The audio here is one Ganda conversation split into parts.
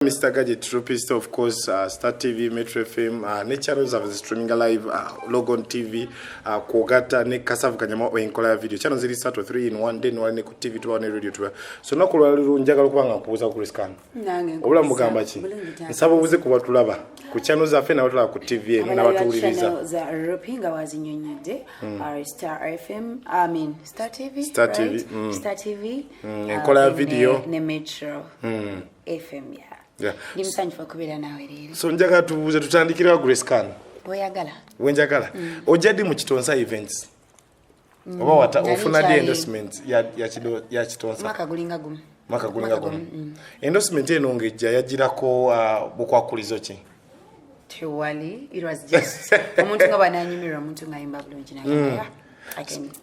Mr. Gadget, Troopist, of course, Star TV, Metro FM, ne channels of the streaming live, Logon TV, Kogata, ne Kasav Kanyama, or in Kola video. Channels is start 3 in 1 day, one TV to one radio to. So no Yanjagala Kwanga, Posa Kuriskan. Ola Mugambachi. Sabo was the Kuatulaba. Kuchanos are fena out ku TV and now to release. Ropinga was in Yanjagala, or Star FM, I mean Star TV. Star TV. Star TV. And Kola video. Ne Metro FM, yeah. Yeah. Nimsanyifu kubira nawe rero. So njaga tubuze tutandikira Gracecan. Oyagala. Wenjagala. Ojadi mu Kitonsa events. Oba wata ofuna di endorsement ya Kitonsa. Makagulinga gumu. Endorsement eno ngejja yagirako bukwakulizo ki? Tewali, it was just omuntu nga bananyimira omuntu nga yimba bulungi na.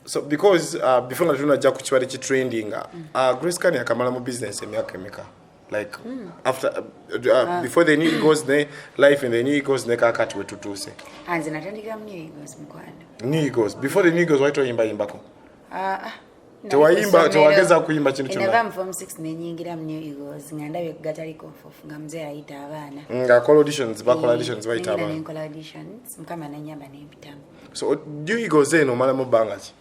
So because before nga tunajja ku kibali ki trending Gracecan yakamala mu business emyaka emeka. Like after before the new goes there, life in the new goes ne kakati wetutuse. Anze natandikira mu new goes mkwanda. New goes before the new goes waito yimba ko. Tewageza kuyimba kintu kyonna. Never from 6 nenyingira mu new goes ngandabe gatali konfofu nga mzee ayita abana. Nga auditions bakola auditions waita abana. Nga auditions mkama nanyamba n'ebitamu. So new goes eno mala mu bangachi.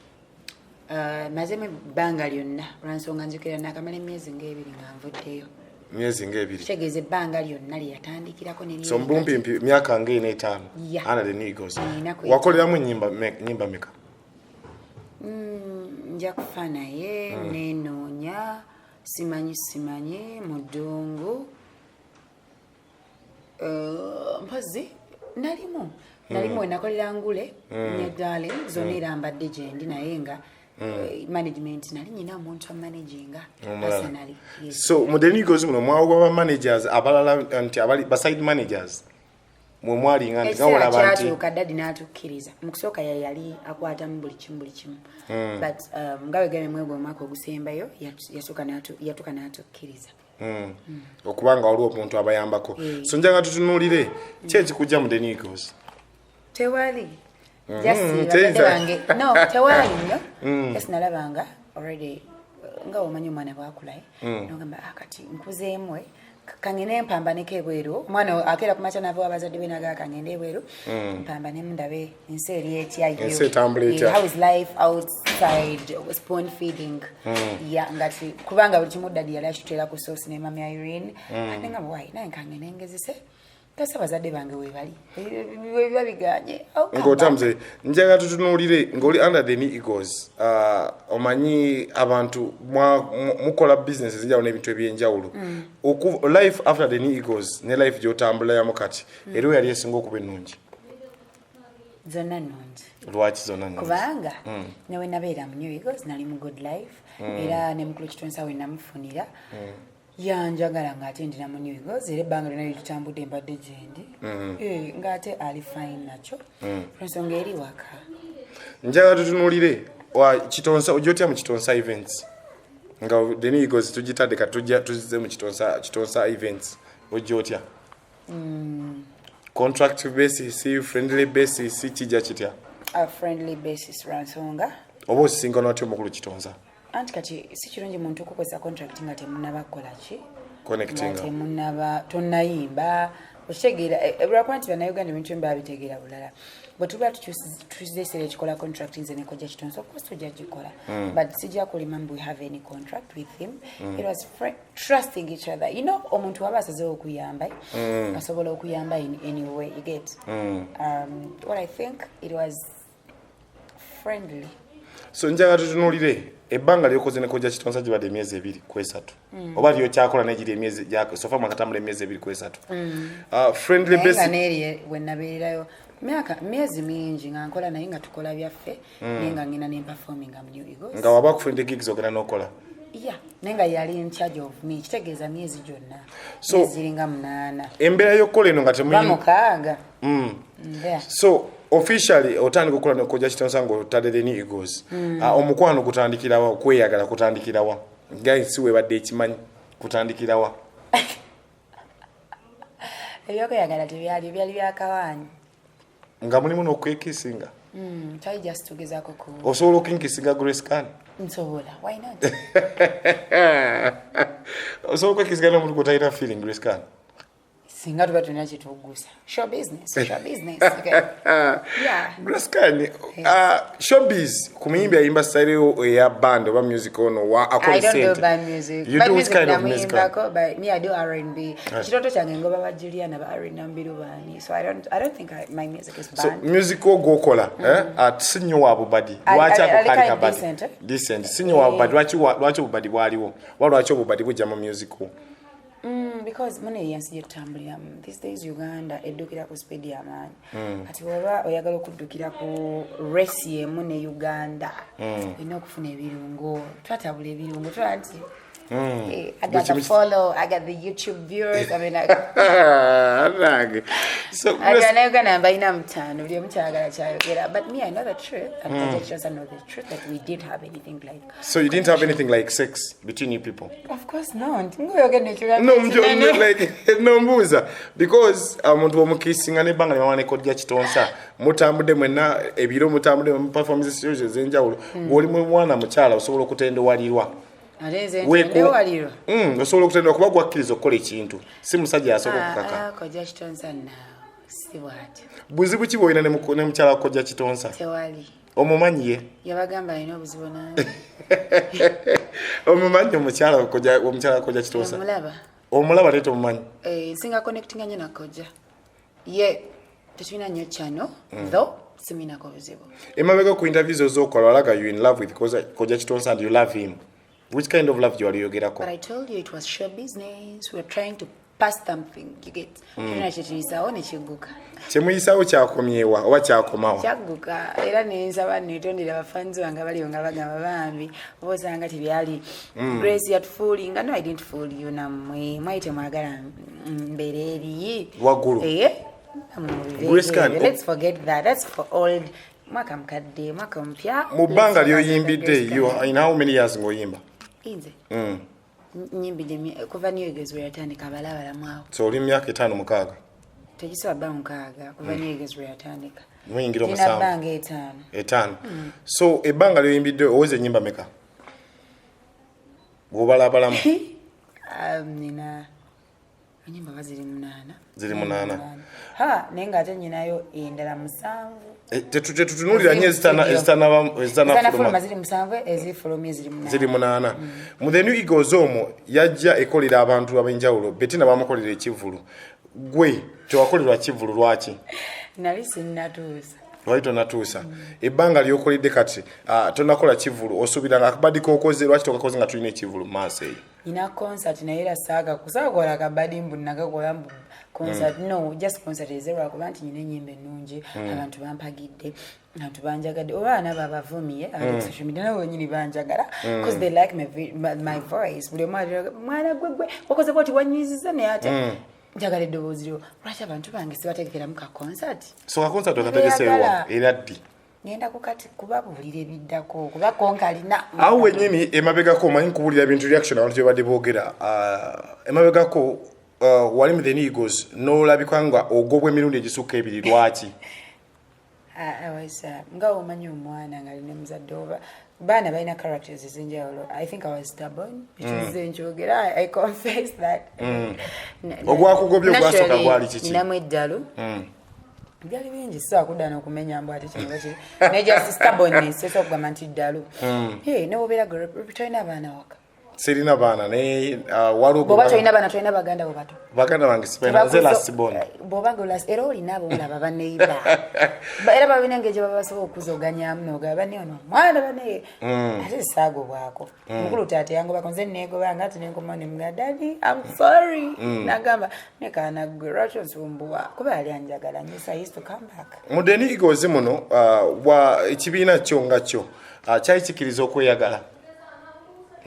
Mazeme banga lyonna lwansonga nzikira nakamala emyezi ng'ebiri nga nvuddeyo. Myezi ng'ebiri. Tegeze banga lyonna lyatandikirako ne. So mbumpi myaka ng'ene 5. Ana the new goes. Wakoleramu nyimba meka. Nja kufana ye nenoonya simanyi mudongo mpazi nalimu enakolera ngule ne darling zonna erambadde gye ndi naye nga management nali nyina omuntu amanaginga personally. So mu the new goes muno mwawo managers abalala anti abali beside managers mwali ngandi ngawola abantu kyatuuka dadi n'atukkiriza mu kusooka yali akwata mu buli kimu but ngawe game mwego omwaka ogusembayo yatuuka n'atukkiriza okubanga waliwo omuntu abayambako. So njaga tutunuulire ki ekikujja mu the new goes? Tewali tewali nnyo esi nalabanga already nga omanyi omwana bwakulaye nogamba kati nkuzeemwe kangene mpambaneko ebweru omwana akeera kumaca nava abazadde be nagaa kangende ebweru mpambanemu ndabe ensi eri etyayo how is life outside spoon feeding ngati kubanga buli kimu ddadi yali akitwera ku source ne mami Irene ate nga bwai naye kangene ngezise kasa bazadde bange webali babiganye ngotamze njaga tutunuulire ngoli under the new goes omanyi abantu mukola business zinjawo n'ebintu ebyenjawulo life after the new goes ne life gyotambula yamu kati era yali esinga okuba ennungi zonna nnungi. Lwaki zonna nnungi? Kubanga newe nabeera mu new goes nali mu good life era ne mukulu Kitonsa we namufunira Yanjagala ngate ndina mu new goes era ebbanga lyonna litambudde mbadde gyendi ngate ali fine nakyo ensonga eri waka. Njaga tutunuulire Kitonsa ojotya mu Kitonsa events nga the new goes tugitadde katujja tuzize mu Kitonsa events ojotya contract basis friendly basis kijja kitya? A friendly basis ransonga oba osinga n'otyo mukulu Kitonsa anti kati si kirungi muntu okukozesa contract nga temunnaba kukola ki connecting temunnaba tonnayimba okitegeera ebulwakuba nti bannayuganda ebintu emba bitegeera bulala bwe tuba tukiseera ekikola contract nze ne Kojja Kitonsa of course tujja gikola but sijja kulima we have any contract with him it was trusting each other omuntu waba asazeewo okuyamba asobola okuyamba in any way you get what I think it was friendly. So njaga tutunuulire ebbanga lyokoze ne Kojja Kitonsa gibadde emyezi 2 ku 3 oba lyo kyakola negiri emyezi sofa mwakatambula emyezi 2 ku 3 friendly basis neri wenabeerayo myezi mingi nga nkola naye nga tukola byaffe naye nga ngina ne performing mu new goes nga waba kufunda gigs ogenda n'okola naye nga yali in charge of me kitegeeza myezi gyonna ziringa 8 embeera y'okukola eno nga temukaaga so officially otandika okukola ne Kojja Kitonsa ng'otadde the new goes omukwano gutandikirawa okweyagala kutandikirawa guys webadde ekimanyi kutandikirawa ebyokweyagala tebyali byakawaanyi nga mulimu n'okwekisinga try just tugezaako ku osobola okinkisinga Gracecan nsobola why not osobola okwekisinga n'omuntu gw'otayina feeling Gracecan singa tuba tulina kitugusa show business okay. Yeah, Graskani showbiz kumuyimbi ayimba style ya band or music ono wa I don't do band music. You band do music kind of music, but me I do R&B. Chiroto change ngoba ba Julia na ba R&B bani. So I don't think my music is band. So music go kola at sinyo wa bubadi wacha ko kali kabadi decent sinyo wa bubadi wachi bubadi waliwo wachi bubadi bujama music ko. Because money yansi yetambulira these days Uganda edukira ku speed ya man kati waba oyagala okudukira ku race ye mune Uganda ino kufuna ebirungo twatabula ebirungo twanti I got the follow, I got the YouTube viewers. I mean, so I don't but me, I know the truth. I just know the truth that we didn't have anything like. So you didn't have anything like sex between you people? Of course not. No, like no mbuza because omuntu omukisinga ne banga ne Kojja Kitonsa mutambude mwena ebiro mutambude mu performances ezenjawulo ngoli mu mwana mukyala osobola okutenda walirwa. Osobola okutenda kuba gwakkiriza okukola ekintu si musajja asobola okukaka. Kojja Kitonsa na si bwati. Buzibu ki bw'olina ne mukyala Kojja Kitonsa? Tewali. Omumanyi ye? Yabagamba alina obuzibu na. Omumanyi omukyala Kojja Kitonsa? Omulaba leeta omumanyi? Singa connectinga nnyo na Kojja. Ye tetulina nnyo channel though simina ko buzibu. Emabega ku interviews ozookola walaga you in love with Kojja Kitonsa and you love him. Which kind of love you are Ayogedde? But I told you it was show business. We were trying to pass something. You get. Chemuyisawo kyakomyewa oba kyakomawa. Kyaguka era nensaba netondera abafanzi wange bali nga bagamba bambi obosanga tibyali Grace yatufooling. No, I didn't fool you namwe mwaite mwagala mbereri wagulu. Let's forget that. That's for old mwaka mkadde mwaka mpya. Mubanga lyoyimbidde in how many years ngoyimba? Inze. Nyimbidde kuva New Year's yatandika balabala mwawo. So oli myaka 5-6. Tegisaba ba 6 kuva New Year's yatandika. Mwingira omusanvu. Banga 5. So ebanga lyoyimbidde owoze nyimba meka? Gobalabalamu. Nina nyimba baziri 8. Ziri 8. Ha nenga ate nyinayo endala 7. Tetutunulira nye ezitana fuluma ziri 7 ezifulumye ziri 8. Mu the New Eagles omwo yajja ekolera abantu abenjawulo betina bamukolera ekivulu gwe tewakolerwa kivulu lwaki? Nali sinnatuusa. Lwali tonatuusa. Ebbanga lyokoledde kati tonakola kivulu osubira akabadi kokoze lwaki tokakoze nga tulina ekivulu maaso eyo? Ina concert naye era saaga kusakola akabadi mbu nagakola mbu concert no just concert ezerwa kuba nti nyine enyimba ennungi abantu bampagidde abantu banjagadde oba nabo abavumiye aba social media nabo nyini banjagala because they like my voice buli mwana gwe wakoze boti wanyiziza ne ate njagala eddoboozi lyo lwaki abantu bange sibategekera mu ka concert. So ka concert okategeseewa era ddi? Ngenda kukati kubabuulira ebiddako kuba konkalina awo wennyini emabegako omanyi kubuulira ebintu reaction abantu gye badde boogera emabegako wali mu the New Eagles n'olabika nga ogobwa emirundi egisukka 2 lwaki? Nga omanyi omwana nga alina muzadde oba baana balina characters ezenjawulo. I think I was stubborn. Nkyogera I confess that. Ogwakugobya ogwasooka gwali kiki? Ninamu eddalu. Byali bingi saakuddaana okumenya mbu ate kino kiri. Ne just stubbornness esokugamba nti ddalu. Ne wobeera tolina abaana waka. Sirina baana ne walugo. Boba tolina baana tolina baganda bo bato. Baganda bange sipena nze last born. Boba golas era olina abo olaba baneiba. Era babina ngeje babasobola okuzoganya mnoga bane ono mwana bane ate saago bwako. Mukulu taate yango bakonze nego banga ate nenkoma ne mga daddy I'm sorry. Nagamba nekana gratitude nsumbuwa kuba ali anjagala nyisa used to come back. Mudeni igoze muno wa ekibiina kyo nga kyo kyali kikiriza okweyagala.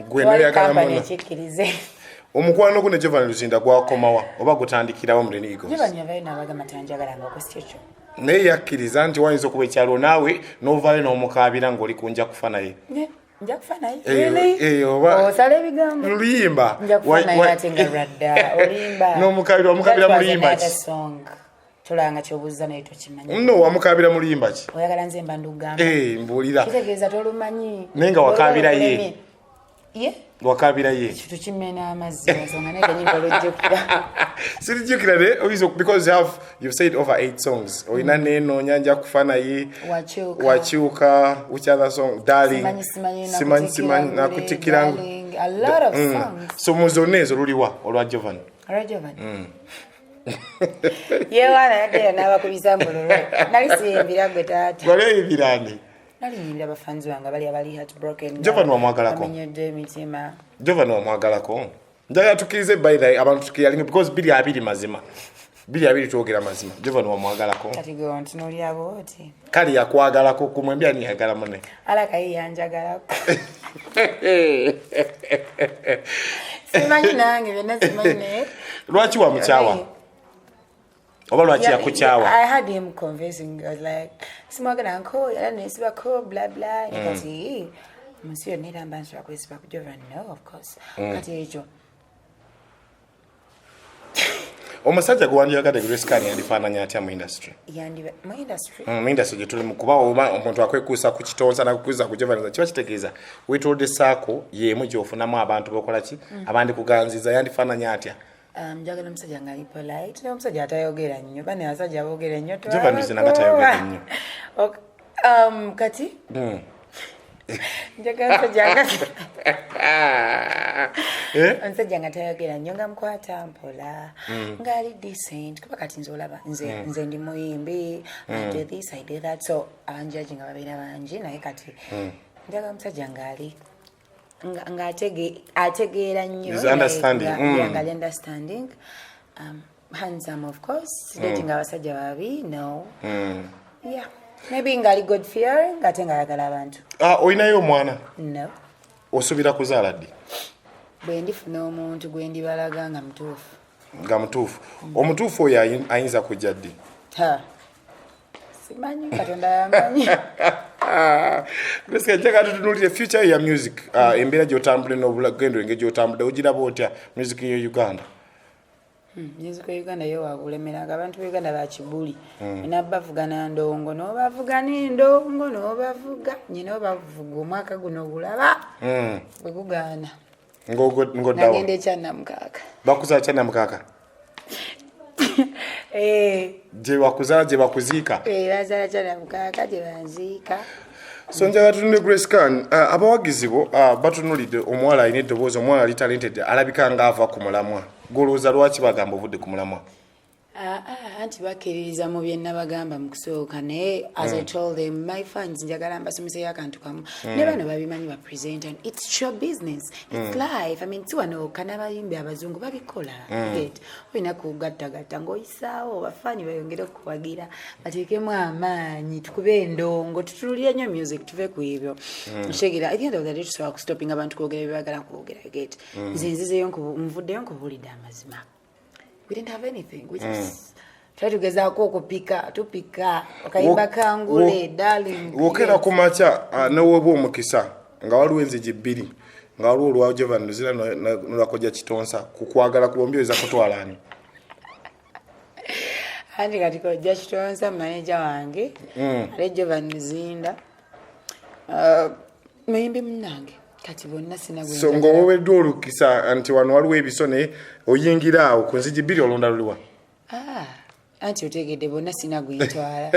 Gwe neyagala muno. Omukwano gune Jovan Luzinda gwakomawa oba gutandikirawo mu the Eagles? Jovan yabaye n'abagamba tanjagala nga kwesityo. Naye yakkiriza nti wayinza okuba ekyalo naawe n'ovaayo n'omukaabira ng'oli kunja kufa naye. Nja kufa naye? Osala ebigambo. Luyimba. Nja kufa naye ate nga radda. Olimba. N'omukabira omukabira mu luyimba ki? Tulanga kyobuuza naye tokimanyi. No wamukabira mu luyimba ki? Oyagala nze mba ndugamba. Mbuulira. Kitegeeza tolumanyi. Naye nga wakabira ye. Ye? Wakabira ye. Tukimena amazzi nsonga naye kenyimba olw'ojjukira. Sirijjukira ne because you've said over 8 songs. Oyina neno nyanja kufana ye. Wakyuka. Which other song? Darling. Simanyi nakutikira. A lot of songs. So muzonezo luliwa olwa Jovan. Olwa Jovan. Yewana yadde n'abakubiza mbululu. Nali siyimbira gwe taata. Wali oyimbirani? Nali nyimbira abafanzi bange bali abali heartbroken. Jovan wamwagalako. Amenyedde emitima. Jovan wamwagalako. Njagala tukirize by the abantu tukiyalinga because bili abiri mazima. Bili abiri twogera mazima. Jovan wamwagalako. Kati gwe ontunuulira oti. Kali yakwagalako kumwembya niyagala mune. Alakayi yanjagalako. Simanyi nange byonna simanyi naye. Lwaki wamukyawa? Oba lwaki yakukyawa? I had him conversing. I was like, simwagala nko yala nesiba ko blah blah. Kati musiyo niramba nsura kwesiba ku Jovan. No, of course. Kati ekyo. Omusajja gwandiyagadde Grace Khan yandifaananya atya mu industry? Mu industry? Mu industry gye tuli mu kuba oba omuntu akwekuusa ku Kitonsa n'akukuusa ku Jovan kiba kitegeeza weetolodde saako y'emu gy'ofunamu abantu bokola ki abandi kuganziza yandifaananya atya? Njagala omusajja nga ali polite n'omusajja atayogera nnyo bane abasajja boogera nnyo Jovan nanga tayogera nnyo kati njagala omusajja nga tayogera nnyo nga mukwata mpola ng'ali decent kuba kati nze olaba nze ndi muyimbi I do this I do that so abanjaji nga babeera bangi naye kati njagala omusajja ng'ali nga ategeera nnyo ngali understanding handsome of course dating abasajja babi no yeah maybe ngali God fearing ate ng'ayagala abantu oyinayo omwana? No. Osuubira kuzaala ddi? Bwe ndifuna omuntu gwe ndibalaga nga mutuufu. Nga mutuufu. Omutuufu oyo ayinza kujja ddi? Simanyi Katonda yamanyi. Grace njagala tutunuulire future ya music embeera gy'otambule n'obulagendo engeri gy'otambudde ogiraba otya music ye Uganda? Music ya Uganda yo wakulemeranga abantu b'Uganda bakibuli. Nabavugana ndongo n'obavugana endongo n'obavuga nyina obavuga omwaka guno ogulaba bwe gugaana. Ngodawa. Nagenda ekyannamukaaka. Bakuzaala ekyannamukaaka? Gye wakuzaala gye bakuziika? Bazaala ekyannamukaaka gye banziika. So njagala tutunule Grace Khan abawagizi bo batunulidde omuwala alina eddoboozi omuwala ali talented alabika ng'ava ku mulamwa golowooza lwaki bagamba ovudde ku mulamwa? Anti bakkiririza mu bye nabagamba mu kusooka naye as I told them my fans njagala mbasomeseyo akantu kamu ne bano babimanyi ba present and it's show business it's life I mean tiwano kanabayimbi abazungu babikola get oyina kugattagatta ng'oyisaawo bafaanyi bayongere okuwagira bateekemu amaanyi tukube endongo tutulire nnyo music tuve ku ebyo nshegera at the end of the day tusobola kustopinga abantu kwogera bye bagala kwogera get nze nzizeyo nvuddeyo nkubuulidde amazima. We didn't have anything. We just try to gezaako okupika tupika okayimba kangule darling. Wokera ku makya n'owoba omukisa nga waliwo enzigi bbiri nga waliwo olwa Jovan Luzinda n'olwa Kojja Kitonsa kukwagala ku bombi oyinza kutwala ani? Anti kati Kojja Kitonsa manager wange ate Jovan Luzinda muyimbi munnange. Kati bonna sinagwe. So ng'oweddwa olukisa nti wano waliwo ebisone oyingira awo ku nzigi bbiri olonda luliwa? Anti otegedde bonna sinagwentwala.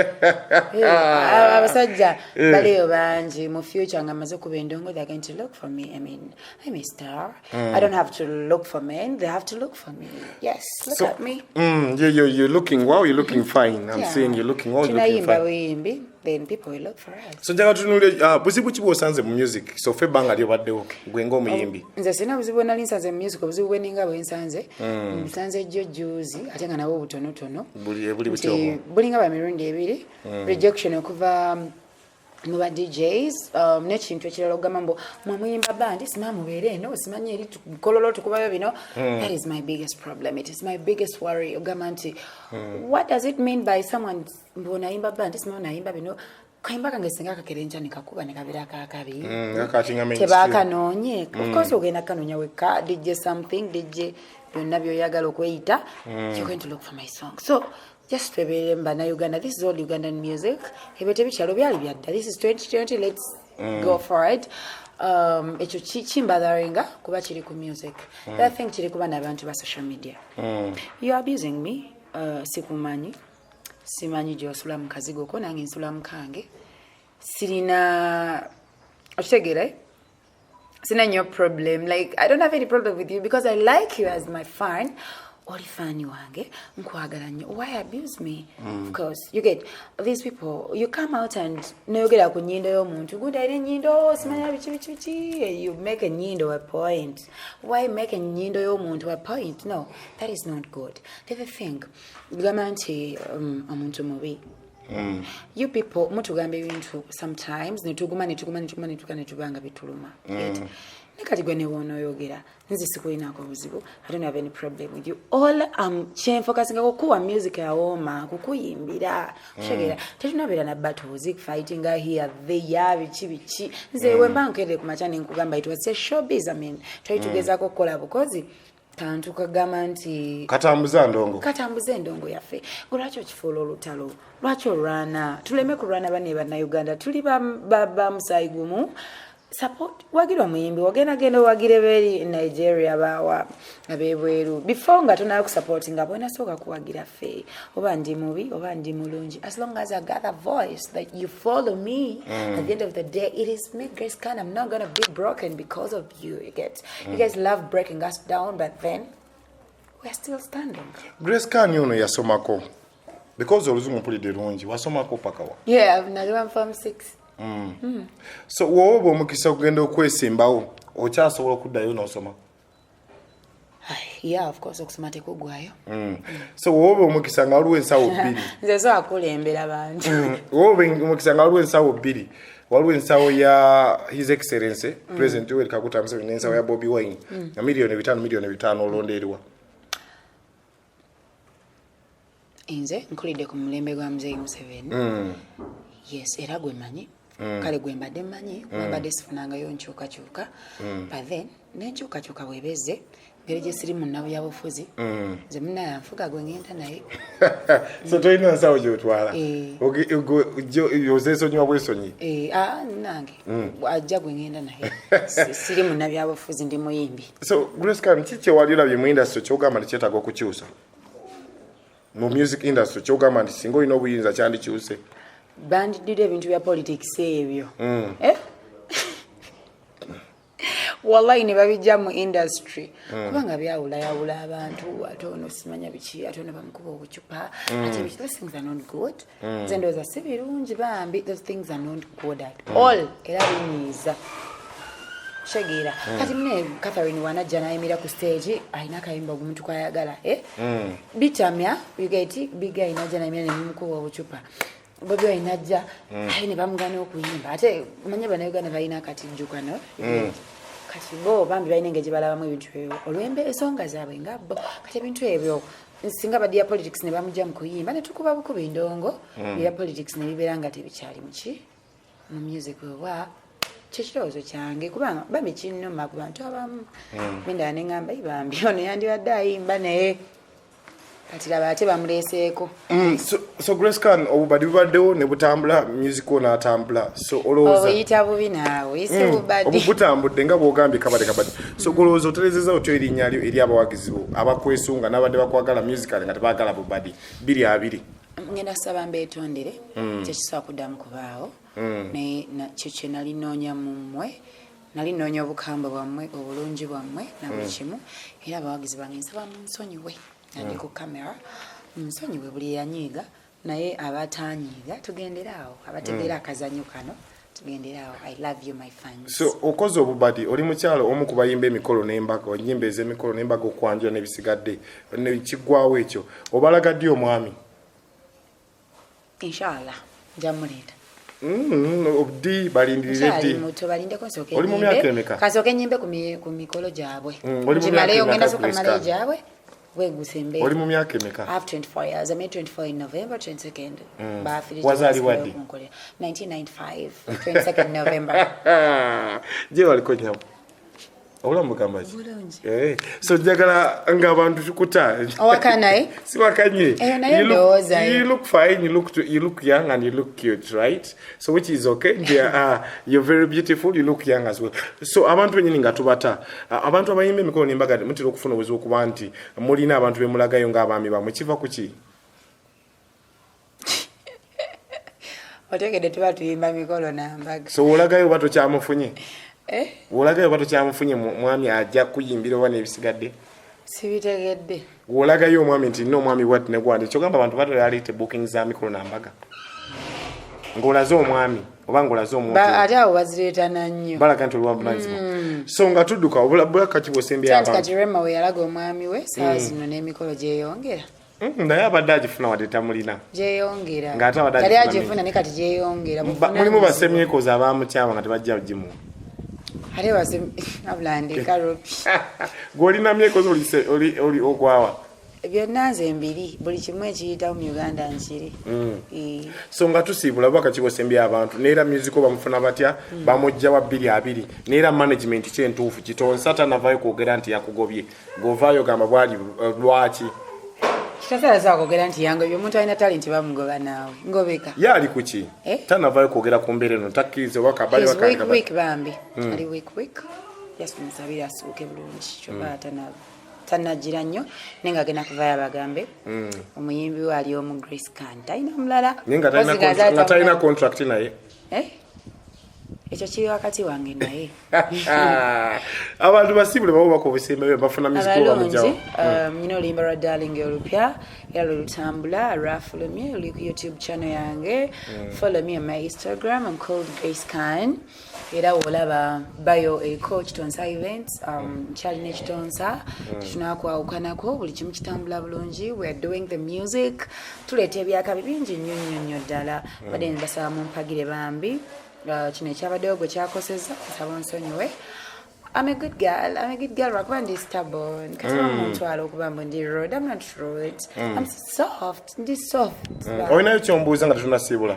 Abasajja baliyo bangi mu future nga maze kuba endongo they're going to look for me. I mean, I'm a star. I don't have to look for men. They have to look for me. Yes, look at me. You're looking well, you're looking fine. I'm saying you're looking well, you're looking fine. Then people will look for us. So njagala tunule buzibu ki bw'osanze mu music so ffe ebbanga lyobaddewo gwe ng'omuyimbi? Nze sina buzibu nali nsanze mu music obuzibu bwe ninga bwe nsanze nsanze jjo juzi ate nga nabwo butonotono bulinga ba mirundi ebiri rejection okuva mu ba DJs n'ekintu ekirala okugamba mbu mwemuyimba bandi simamubeere eno simanyi eri kololo tukubayo bino. That is my biggest problem. It is my biggest worry ogamba nti what does it mean by someone mbonayimba bandi simanayimba bino kayimba kange singa kakerenja nikakuba nekabeera kakabi tebakanoonye of course ogenda kanoonya wekka DJ something DJ byonna byoyagala okweyita you're going to look for my song. So just remember na Uganda, this is all Ugandan music. This is 2020, let's go for it. ekyo kimbotheringa kuba kiri ku music. I think kiri kuba n'abantu ba social media. You are abusing me. Sikumanyi. Simanyi gy'osula mu kazigo ko nange nsula mu kange. Sirina okitegere? Sina your problem. Like, I don't have any problem with you because I like you as my fan. Oli fani wange nkwagala nnyo. Why abuse me? Of course, you get these people. You come out and noyogera ku nnyindo y'omuntu. Good idea nnyindo simanya bichi. You make a nnyindo a point. Why make a nnyindo y'omuntu a point? No, that is not good. The other thing, gamba nti omuntu mubi. You people mutugamba ebintu sometimes netuguma netubanga bituluma. Nekati gwe ne wonoyogera nzi sikulinako buzibu. I don't have any problem with you. All focusing kukuwa music ya woma kukuyimbira shegera tetunabera na battles fighting here there bichi nze wemba nkede ku machani nkugamba it was a showbiz. I mean try to gezako kola bukozi kantu kagamba nti katambuze ndongo yaffe lwaki kifuula olutalo lwaki olwana tuleme kulwana bane Uganda tuli ba musayi gumu. Support wagira omuyimbi wagenda wagire beri Nigeria bawa abebweru before nga tunala ku supporting abo nasoka kuwagira fe oba ndi mubi oba ndi mulungi as long as I got a voice that you follow me at the end of the day it is me Grace Khan. I'm not gonna be broken because of you. You guys love breaking us down but then we're still standing. Grace Khan yono yasomako because oluzungu mpulidde lungi wasomako paka wa yeah nali one form 6. So wowe omukisa kugenda okwesimbawo okyasobola okuddayo n'osoma? Yeah, of course okusoma tekugwayo. So wowe omukisa nga waliwo ensawo bbiri nze so akulembera bantu wowe omukisa nga waliwo ensawo bbiri waliwo ensawo ya His Excellency President Yoweri Kaguta Museveni n'ensawo ya Bobi Wine na milioni 5 olonderwa. Nze nkulidde ku mulembe gwa Muzeeyi Museveni. Yes, era gwe manyi. Kale gwe mbadde manyi, mbadde sifunangayo nkyukakyuka. But then, nenkyukakyuka bwebeze, ngeri gye siri mu nnabu yabufuzi. Nze munnaye anfuga gwe ngenda naye. So tolina nsawo gy'otwala? Ozeesonyiwa bwesonyi? Nange. Ajja gwe ngenda naye. Siri mu nnabu yabufuzi ndi muyimbi. So, Grace Khan, ki kyewali olabye mu industry ky'ogamba nti kyetaaga okukyusa? Mu music industry ky'ogamba nti singa olina obuyinza kyandikyuse? Bandidde ebintu bya politics ebyo. Wallahi ne babijja mu industry kubanga byawulayawula abantu ate ono simanya biki ate ono bamukuba obucupa ate biki. Those things are not good. Nze ndowooza si birungi bambi. Those things are not good at all. Era binyiiza shegera kati mune Catherine wanajja nayimira ku stage ayina akayimba omuntu kwayagala bitamya you get it biga inajja nayimira ne mumukuba obucupa Bobi Wine najja ayine bamugana okuyimba ate manye bana Uganda balina akatijjukano kati bo bambi balina engeri balabamu ebintu ebyo olwembe ensonga zaabwe ngabo kati ebintu ebyo singa badia politics ne bamujja mu kuyimba ne tukuba bukuba endongo ya politics ne bibeera nga tebikyali mu music wa kyekirowoozo kyange kubanga bambi kinnuma ku bantu abamu bendala ne ngamba ibambi ono yandibadde ayimba naye kati laba ate bamuleeseeko. So Grace Khan obubadi bubaddewo ne butambula music ono atambula so olowooza oyita bubi naawe isi bubadde obutambudde nga bw'ogambye kabadde so olowooza otereezezza otyo erinnya lyo eri abawagizi bo abakwesunga n'abadde bakwagala musical nga tebaagala bubadi 2 ngenda kusaba mbeetondere kyekisobola kuddamu kubaawo naye kyekyo nali noonya mu mmwe nali noonya obukambwe bwammwe obulungi bwammwe na buli kimu era abawagizi bange nsaba munsonyiwe nali ku kamera munsonyiwe buli yanyiiga naye abatanyiiga tugenderaawo abategeera akazanyo kano tugenderaawo. I love you my fans. So okoze obubadi oli mukyalo omu ku bayimba emikolo n'embaga onyimba ez'emikolo n'embaga okwanjula n'ebisigadde nekiggwawo ekyo obalaga ddi omwami? Inshallah njamuleeta obdi balindirire ddi muto balindeko nsooke oli mu myaka emeka? Kasooke nyimbe ku mikolo gyabwe ngimaleyo ngenda sooka mmaleyo gyabwe wegusembe. Oli mu myaka emeka? I have 24 years. I made 24 in November 22nd. Wazaliwa ddi? 1995 22nd November. Je waliko nyabo? Obulamu bugamba ki? So njagala ng'abantu tukuta. Owakanaye? Siwakanye. Naye ndowooza. You look fine, you look young and you look cute, right? So which is okay. You're very beautiful, you look young as well. So abantu benyini nga tubata. Abantu abayimba emikono n'embaga mutera okufuna obuzibu okuba nti mulina abantu bemulagayo ng'abaami bamwe kiva ku ki? Otegedde tuba tuyimba mikolo n'ambaga. So olagayo bato kyamufunye? Olagayo bato kyamufunye mwami ajja kuyimbira oba n'ebisigadde? Sibitegedde. Olagayo omwami nti nno omwami bwati ne gwandi kyogamba abantu bato yaleete booking za mikolo n'ambaga. Ng'olaze omwami oba ng'olaze omuntu. Ate awo bazireetana nnyo. Balaga nti olwambunanyizibwa. So nga tudduka obulaka ki bw'osembya abantu. Kati Rema we yalaga omwami we saa zino n'emikolo gyeyongera. Naye abadde agifuna wadde tamulina. Gyeyongera. Ng'ate abadde kali agifuna ne kati gyeyongera. Mulimu basemyekozi abamukyama nga tebajja gimu. Ate abulande karopi. Gw'olina myekozi oli ogwawa? Byonna nze mbiri buli kimu ekiyitawo mu Uganda nkiri. So nga tusiibula bwaka kibosembya abantu neera music bamufuna batya bamujja wa 2 neera management kyentuufu Kitonsa tanavaayo kwogera nti yakugobye govaayo gamba bwali lwaki Kitasala za kwogera nti yango byo omuntu alina talent bamugoba naawe ngobeka yali kuki tanavaayo kwogera ku mbeera eno takkirize wakabali wakanga week bambi ali week yes musabira asuuke bulungi kyoba tanagira nnyo nenga agenda kuvaayo abagambe omuyimbi we ali omu Grace Khan talina mulala nga talina contract naye ekyo kiri wakati wange naye abantu basibule babo bakobesembe bafuna muziki bamujjawo nyina oluyimba lwa darling olupya era lulutambula lwafulumye luli ku YouTube channel yange follow me on my Instagram I'm called Grace Khan era olaba bio eko Kitonsa events challenge Kitonsa tunakwawukanako buli kimu kitambula bulungi we are doing the music tuleeta ebyaka bingi nnyo ddala badde mbasaba mumpagire bambi kino ekyabadde ogwo kyakoseza nsaba nsonyiwe I'm a good girl lwakuba ndi stubborn kati omuntwala okuba mbu ndi rude I'm not rude I'm soft ndi soft olinayo kyombuuza nga tetunasiibula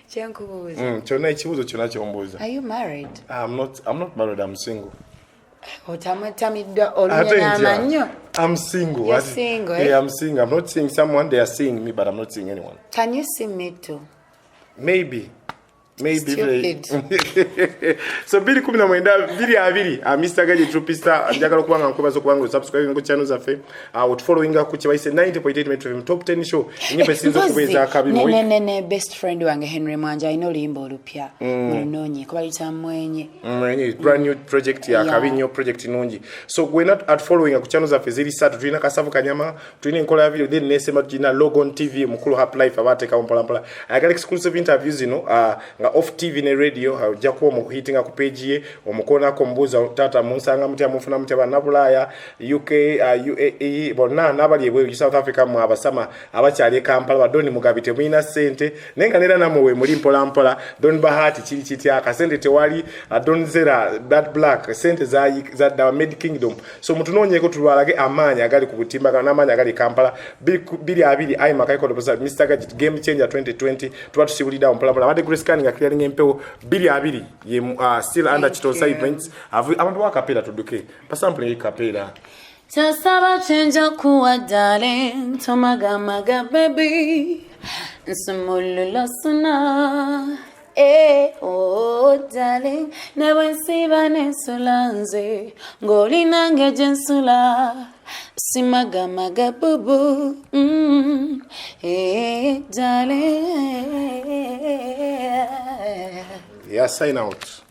kyenkubuuza kyonna ekibuuzo kyonna kyombuuza are you married? I'm not married I'm single otamutamiddwa olumya n'amannyo I'm single. You're single, Yeah, I'm single. I'm not seeing someone. They are seeing me, but I'm not seeing anyone. Can you see me too? Maybe. Stupid. So 2019 Mr. Gaji Trupista njagala kubanga nkubaza kubanga subscribe ku channel zaffe following ku kibaise 90.8 Metro FM top 10 show inyepe sinzo kubeza kabimo ne best friend wange Henry Mwanja ino limbo olupya mulunonye kuba litamwenye brand new project ya kabinyo project nungi so we're not at following ku channel zaffe ziri satu tulina Kasavu Kanyama tulina enkola ya video then nesema tujina Logon TV mukulu Hap Life abateka mpola I got exclusive interviews nga off TV ne radio hajja kuwa mu hitinga ku page ye omukona ko mbuza tata munsanga mutya mufuna mutya ba Nabulaya UK UAE bonna nabali ebwe South Africa mu abasama abakyali Kampala badoni mugabite mwina sente nenga nera namwe muri mpola don bahati kiri kitya akasente tewali donzera that black sente za da Mid Kingdom so mutunonyeko tulwalage amanya agali ku butimba kana amanya agali Kampala bili abili ai makaiko doposa Mr. Gadget game changer 2020 tuba tusibulida mpola bade Grace Khan nga clearing empeo bili abili ye still under Kitonsa events abantu wakapera tuduke pa sample yi kapera Tasaba chenja kuwa darling tomagamaga baby nsumulula suna oh darling never see vanesulanze ngoli nange jensula simagamaga bubu darling yeah sign out